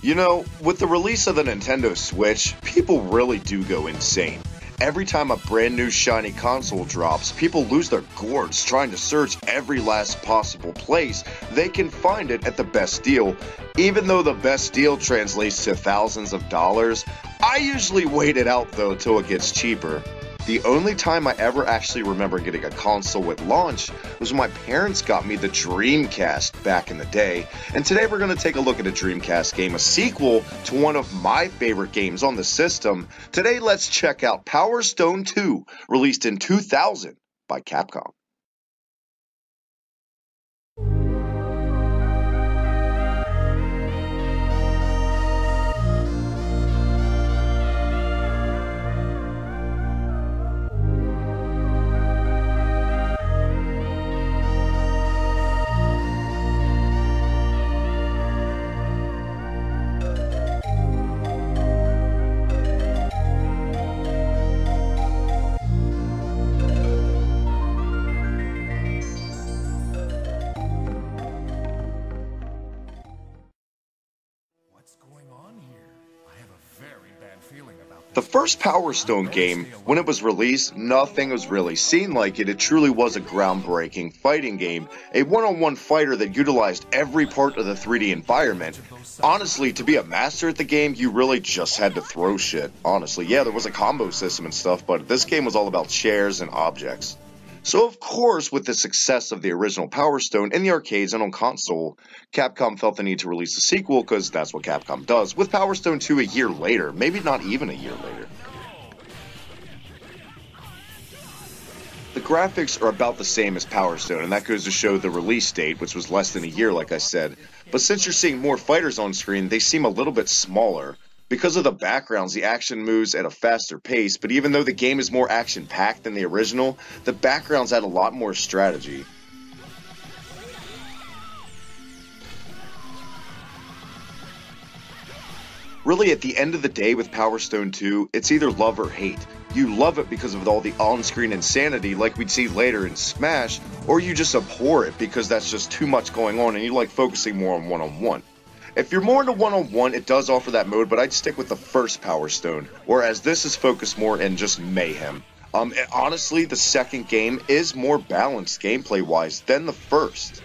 You know, with the release of the Nintendo Switch, people really do go insane. Every time a brand new shiny console drops, people lose their gourds trying to search every last possible place they can find it at the best deal. Even though the best deal translates to thousands of dollars, I usually wait it out though till it gets cheaper. The only time I ever actually remember getting a console at launch was when my parents got me the Dreamcast back in the day, and today we're going to take a look at a Dreamcast game, a sequel to one of my favorite games on the system. Today let's check out Power Stone 2, released in 2000 by Capcom. The first Power Stone game, when it was released, nothing was really seen like it. It truly was a groundbreaking fighting game, a one-on-one fighter that utilized every part of the 3D environment. Honestly, to be a master at the game, you really just had to throw shit. Honestly, yeah, there was a combo system and stuff, but this game was all about chairs and objects. So of course, with the success of the original Power Stone in the arcades and on console, Capcom felt the need to release a sequel because that's what Capcom does, with Power Stone 2 a year later, maybe not even a year later. The graphics are about the same as Power Stone, and that goes to show the release date, which was less than a year like I said, but since you're seeing more fighters on screen, they seem a little bit smaller. Because of the backgrounds, the action moves at a faster pace, but even though the game is more action-packed than the original, the backgrounds add a lot more strategy. Really, at the end of the day with Power Stone 2, it's either love or hate. You love it because of all the on-screen insanity like we'd see later in Smash, or you just abhor it because that's just too much going on and you like focusing more on one-on-one. If you're more into one-on-one, it does offer that mode, but I'd stick with the first Power Stone, whereas this is focused more in just mayhem. Honestly, the second game is more balanced gameplay-wise than the first.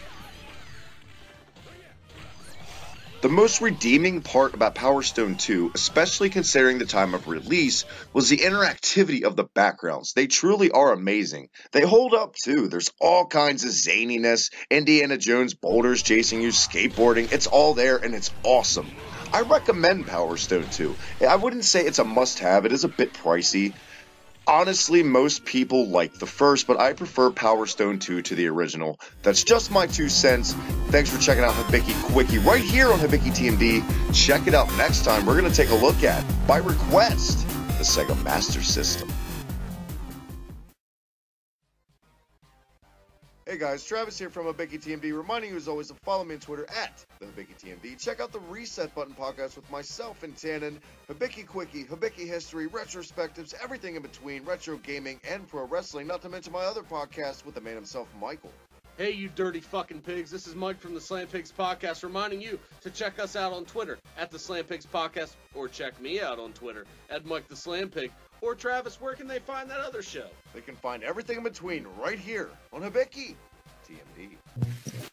The most redeeming part about Power Stone 2, especially considering the time of release, was the interactivity of the backgrounds. They truly are amazing. They hold up too. There's all kinds of zaniness, Indiana Jones boulders chasing you, skateboarding. It's all there and it's awesome. I recommend Power Stone 2. I wouldn't say it's a must-have. It is a bit pricey. Honestly, most people like the first, but I prefer Power Stone 2 to the original. That's just my 2 cents. Thanks for checking out Hibiki Quickie right here on Hibiki TMD. Check it out next time. We're going to take a look at, by request, the Sega Master System. Hey guys, Travis here from Hibiki TMD, reminding you as always to follow me on Twitter at the Hibiki TMD. Check out the Reset Button podcast with myself and Tannen, Hibiki Quickie, Hibiki History, retrospectives, everything in between, retro gaming, and pro wrestling, not to mention my other podcast with the man himself, Michael. Hey, you dirty fucking pigs. This is Mike from the Slam Pigs Podcast, reminding you to check us out on Twitter at the Slam Pigs Podcast, or check me out on Twitter at Mike the Slam Pig. Or Travis, where can they find that other show? They can find everything in between right here on Hibiki TMD.